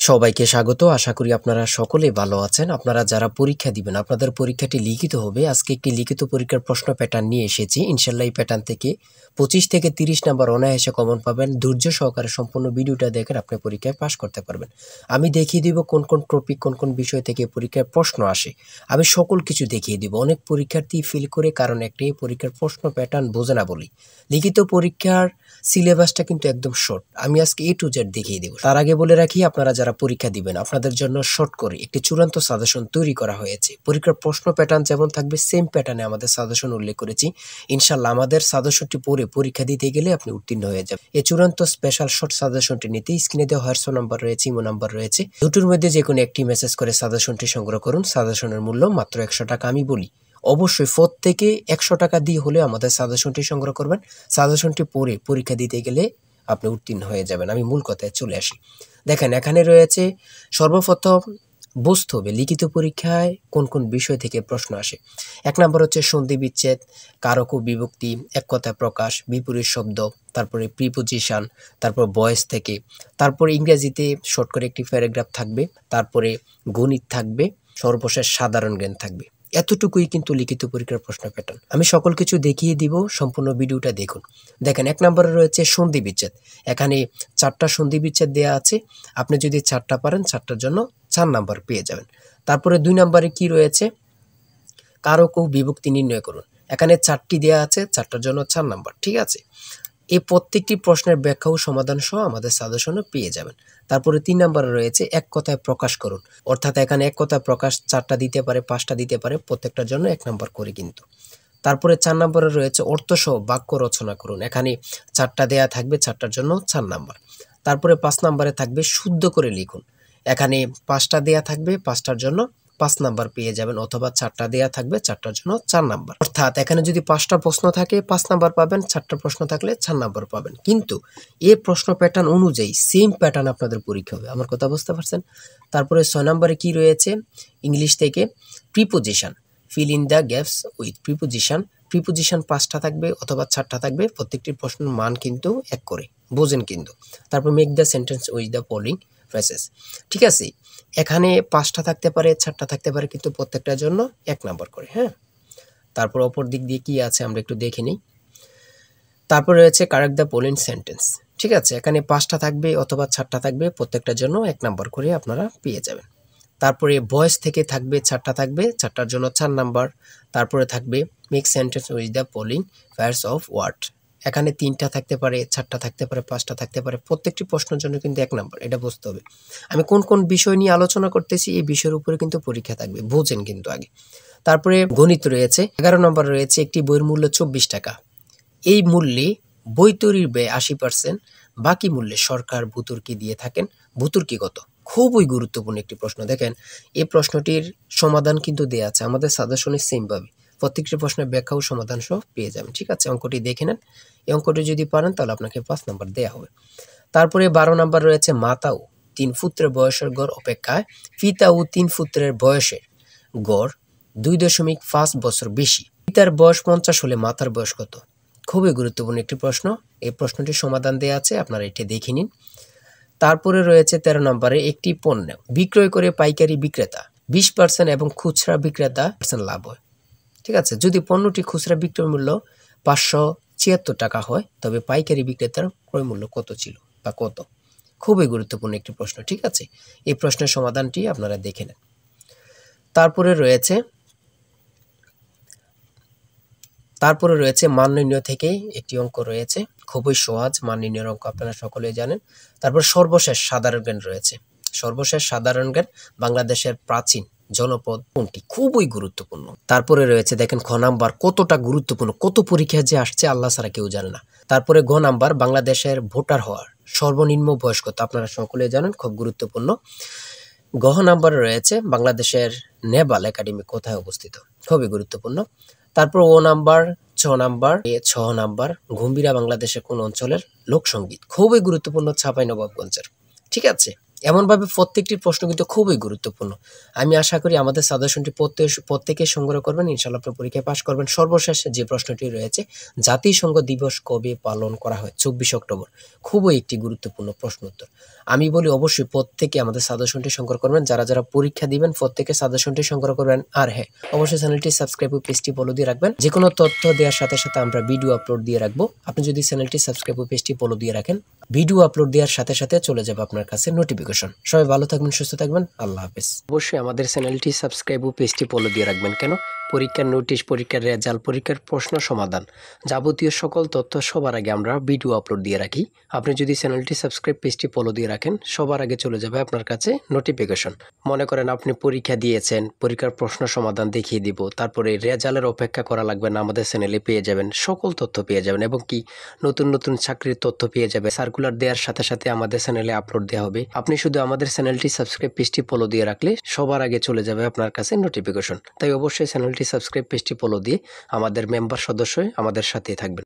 সবাইকে স্বাগত। আশা করি আপনারা সকলেই ভালো আছেন। আপনারা যারা পরীক্ষা দিবেন, আপনাদের পরীক্ষাটি লিখিত হবে। আজকে একটি লিখিত পরীক্ষার প্রশ্ন প্যাটার্ন নিয়ে এসেছি। ইনশাআল্লাহ এই প্যাটার্ন থেকে 25 থেকে 30 নাম্বার অনায়াসে কমন পাবেন। ধৈর্য সহকারে সম্পূর্ণ ভিডিওটা দেখেন, আপনি পরীক্ষায় পাস করতে পারবেন। আমি দেখিয়ে দিব কোন কোন টপিক, কোন কোন বিষয় থেকে পরীক্ষায় প্রশ্ন আসে। আমি সকল কিছু দেখিয়ে দিব। অনেক পরীক্ষার্থী ফেল করে কারণ একটাই, পরীক্ষার প্রশ্ন প্যাটার্ন বোঝে না বলি। লিখিত পরীক্ষার সিলেবাসটা কিন্তু একদম শর্ট। আমি আজকে A to Z দেখিয়ে দেব। তার আগে বলে রাখি, আপনারা যারা পরীক্ষা দিবেন আপনাদের জন্য শর্ট করে একটি চূড়ান্ত সাজেশন তৈরি করা হয়েছে। পরীক্ষার প্রশ্ন প্যাটার্ন যেমন থাকবে সেম প্যাটার্নে আমাদের সাজেশন উল্লেখ করেছি। ইনশাআল্লাহ আমাদের সাজেশনটি পড়ে পরীক্ষা দিতে গেলে আপনি উত্তীর্ণ হয়ে যাবেন। এই চূড়ান্ত স্পেশাল শর্ট সাজেশনটি নিতে স্ক্রিনে দেওয়া হোয়াটসঅ্যাপ নাম্বার রয়েছে, ইমো নাম্বার রয়েছে। দুটোর মধ্যে যে কোনো একটি মেসেজ করে সাজেশনটি সংগ্রহ করুন। সাজেশনের মূল্য মাত্র 100 টাকা। আমি বলি অবশ্যই প্রত্যেকে 100 টাকা দিয়ে হলে আমাদের সাজেশনটি সংগ্রহ করবেন। সাজেশনটি পড়ে পরীক্ষা দিতে গেলে আপনি উত্তীর্ণ হয়ে যাবেন। আমি মূল কথায় চলে আসি। দেখেন, এখানে রয়েছে সর্বপ্রথম বুঝতে হবে লিখিত পরীক্ষায় কোন কোন বিষয় থেকে প্রশ্ন আসে। 1 নম্বর হচ্ছে সন্ধি বিচ্ছেদ, কারক ও বিভক্তি, এক কথায় প্রকাশ, বিপরীত শব্দ, তারপরে প্রিপোজিশন, তারপর ভয়েস থেকে, তারপরে ইংরেজিতে শর্ট করে একটি প্যারাগ্রাফ থাকবে, তারপরে গণিত থাকবে, সর্বশেষ সাধারণ জ্ঞান থাকবে। এতটুকুই কিন্তু লিখিত পরীক্ষার প্রশ্ন প্যাটার্ন। আমি সকল কিছু দেখিয়ে দিব, সম্পূর্ণ ভিডিওটা দেখুন। দেখেন, 1 নম্বরে রয়েছে সন্ধি বিচ্ছেদ। এখানে 4টা সন্ধি বিচ্ছেদ দেওয়া আছে। আপনি যদি 4টা পারেন 4টার জন্য 4 নাম্বার পেয়ে যাবেন। তারপরে 2 নম্বরে কি রয়েছে, কারক ও বিভক্তি নির্ণয় করুন। এখানে 4টি দেওয়া আছে, 4টার জন্য 4 নাম্বার। ঠিক আছে, এই প্রত্যেকটি প্রশ্নের ব্যাখ্যা ও সমাধান সহ আমাদের সাজেশনে পেয়ে যাবেন। তারপরে 3 নম্বরে রয়েছে এক কথায় প্রকাশ করুন। অর্থাৎ এখানে এক কথায় প্রকাশ 4টা দিতে পারে, 5টা দিতে পারে, প্রত্যেকটার জন্য 1 নাম্বার করে কিন্তু। তারপরে 4 নম্বরে রয়েছে অর্থসহ বাক্য রচনা করুন। এখানে 4টা দেয়া থাকবে, 4টার জন্য 4 নাম্বার। তারপরে 5 নম্বরে থাকবে শুদ্ধ করে লিখুন। এখানে 5টা দেয়া থাকবে, 5টার জন্য 5 নাম্বার পেয়ে যাবেন, অথবা 4টা দেয়া থাকবে, 4টার জন্য 4 নাম্বার। অর্থাৎ এখানে যদি 5টা প্রশ্ন থাকে 5 নাম্বার পাবেন, 4টা প্রশ্ন থাকলে 4 নাম্বার পাবেন। কিন্তু এই প্রশ্ন প্যাটার্ন অনুযায়ী সেম প্যাটার্ন আপনাদের পরীক্ষা হবে। আমার কথা বুঝতে পারছেন? তারপরে 6 নম্বরে কি রয়েছে, ইংলিশ থেকে preposition, fill in the gaps with preposition. Preposition 5টা থাকবে অথবা 4টা থাকবে, প্রত্যেকটি প্রশ্নের মান কিন্তু 1 করে, বোঝেন কিন্তু। তারপর make the sentence with the following phrases. ঠিক আছে, এখানে 5টা থাকতে পারে, 4টা থাকতে পারে, কিন্তু প্রত্যেকটার জন্য 1 নাম্বার করে। হ্যাঁ, তারপর অপর দিক দিয়ে কি আছে আমরা একটু দেখে নিই। তারপর রয়েছে কারেক্ট দ্য ফলোইং সেন্টেন্স। ঠিক আছে, এখানে 5টা থাকবে অথবা 4টা থাকবে, প্রত্যেকটার জন্য 1 নাম্বার করে আপনারা পেয়ে যাবেন। তারপরে ভয়েস থেকে থাকবে 4টা থাকবে, 4টার জন্য 4 নাম্বার। তারপরে থাকবে make sentence with the following pairs of word. এখানে 3টা থাকতে পারে, 4টা থাকতে পারে, 5টা থাকতে পারে, প্রত্যেকটি প্রশ্নের জন্য কিন্তু 1 নাম্বার। এটা বুঝতে হবে। আমি কোন কোন বিষয় নিয়ে আলোচনা করতেছি, এই বিষয়ের উপরে কিন্তু পরীক্ষা থাকবে, বোঝেন কিন্তু আগে। তারপরে গণিত রয়েছে। 11 নম্বর রয়েছে একটি বইয়ের মূল্য 24 টাকা। এই মূল্যে বই তৈরির ব্যয় 80%, বাকি মূল্যে সরকার ভর্তুকি দিয়ে থাকেন। ভর্তুকি কত? খুবই গুরুত্বপূর্ণ একটি প্রশ্ন। দেখেন, এই প্রশ্নটির সমাধান কিন্তু দেওয়া আছে আমাদের সাজেশনে সেম ভাবে। প্রত্যেকটি প্রশ্নের ব্যাখ্যা ও সমাধান সহ পেয়ে যাবেন। ঠিক আছে, অঙ্কটি দেখে নেন। এই অঙ্কটি যদি পারেন তাহলে আপনাকে 5 নাম্বার দেওয়া হবে। তারপরে 12 নাম্বার রয়েছে মাতা ও 3 পুত্রের বয়সের গড় অপেক্ষায় পিতা ও 3 পুত্রের বয়সের গড় 2.5 বছর বেশি। পিতার বয়স 50 হলে মাতার বয়স কত? খুবই গুরুত্বপূর্ণ একটি প্রশ্ন। এই প্রশ্নটির সমাধান দেওয়া আছে, আপনারা এটি দেখে নিন। তারপরে রয়েছে 13 নম্বরে একটি পণ্য বিক্রয় করে পাইকারি বিক্রেতা 20% এবং খুচরা বিক্রেতা লাভ হয়। ঠিক আছে, যদি পণ্যটি খুচরা বিক্রয় মূল্য 576 টাকা হয়, তবে পাইকারি বিক্রেতার ক্রয় মূল্য কত ছিল বা কত? খুবই গুরুত্বপূর্ণ একটি প্রশ্ন। ঠিক আছে, এই প্রশ্নের সমাধানটি আপনারা দেখে নেন। তারপরে রয়েছে মান নির্ণয় থেকে একটি অঙ্ক রয়েছে, খুবই সহজ মান নির্ণয়ের অঙ্ক, আপনারা সকলেই জানেন। তারপর সর্বশেষ সাধারণ জ্ঞান রয়েছে। সর্বশেষ সাধারণ জ্ঞান, বাংলাদেশের প্রাচীন জনপদ কোনটি? খুবই গুরুত্বপূর্ণ। তারপরে রয়েছে দেখেন খ নাম্বার, কতটা গুরুত্বপূর্ণ, কত পরীক্ষা যে আসছে আল্লাহ ছাড়া কেউ জানে না। তারপরে গ নাম্বার, বাংলাদেশের ভোটার হওয়ার সর্বনিম্ন বয়স কত? আপনারা সকলেই জানেন, খুব গুরুত্বপূর্ণ। গ নাম্বারে রয়েছে বাংলাদেশের নেভাল একাডেমি কোথায় অবস্থিত? খুবই গুরুত্বপূর্ণ। তারপর ও নাম্বার, 6 নাম্বার গম্ভীরা বাংলাদেশের কোন অঞ্চলের লোকসঙ্গীত? খুবই গুরুত্বপূর্ণ, চাঁপাইনবাবগঞ্জের। ঠিক আছে, এমনভাবে প্রত্যেকটি প্রশ্ন কিন্তু খুবই গুরুত্বপূর্ণ। আমি আশা করি আমাদের সাজেশনটি প্রত্যেকে সংগ্রহ করবেন, ইনশাআল্লাহ আপনি পরীক্ষায় পাস করবেন। সর্বশেষ যে প্রশ্নটি রয়েছে, জাতিসংঘ দিবস কবে পালন করা হয়? 24 অক্টোবর। খুবই একটি গুরুত্বপূর্ণ প্রশ্ন উত্তর। আমি বলি অবশ্যই প্রত্যেকে আমাদের সাজেশনটি সংগ্রহ করবেন। যারা পরীক্ষা দিবেন প্রত্যেকে সাজেশনটি সংগ্রহ করবেন। আর হ্যাঁ, অবশ্যই চ্যানেলটি সাবস্ক্রাইব ও পেজটি ফলো দিয়ে রাখবেন। যে কোনো তথ্য দেওয়ার সাথে সাথে আমরা ভিডিও আপলোড দিয়ে রাখবো। আপনি যদি চ্যানেলটি সাবস্ক্রাইব ও পেজটি ফলো দিয়ে রাখেন, ভিডিও আপলোড দেওয়ার সাথে সাথে চলে যাবে আপনার কাছে নোটিফিকেশন। সবাই ভালো থাকবেন, সুস্থ থাকবেন। আল্লাহ হাফেজ। অবশ্যই আমাদের চ্যানেলটি সাবস্ক্রাইব ও পেজটি ফলো দিয়ে রাখবেন। কেন? পরীক্ষার নোটিশ, পরীক্ষার রেজাল্ট, পরীক্ষার প্রশ্ন সমাধান, যাবতীয় সকল তথ্য সবার আগে আমরা ভিডিও আপলোড দিয়ে রাখি। আপনি যদি চ্যানেলটি সাবস্ক্রাইব, পেজটি ফলো দিয়ে রাখেন, সবার আগে চলে যাবে আপনার কাছে নোটিফিকেশন। মনে করেন আপনি পরীক্ষা দিয়েছেন, পরীক্ষার প্রশ্ন সমাধান দেখিয়ে দিব, তারপরে রেজাল্টের অপেক্ষা করা লাগবে না, আমাদের চ্যানেলে পেয়ে যাবেন, সকল তথ্য পেয়ে যাবেন এবং কি নতুন নতুন চাকরির তথ্য পেয়ে যাবে। সার্কুলার দেওয়ার সাথে সাথে আমাদের চ্যানেলে আপলোড দেওয়া হবে। আপনি শুধু আমাদের চ্যানেলটি সাবস্ক্রাইব, পেজটি ফলো দিয়ে রাখলে সবার আগে চলে যাবে আপনার কাছে নোটিফিকেশন। তাই অবশ্যই চ্যানেলটি সাবস্ক্রাইব, পেজটি ফলো দিয়ে আমাদের মেম্বার সদস্য হয়ে আমাদের সাথেই থাকবেন।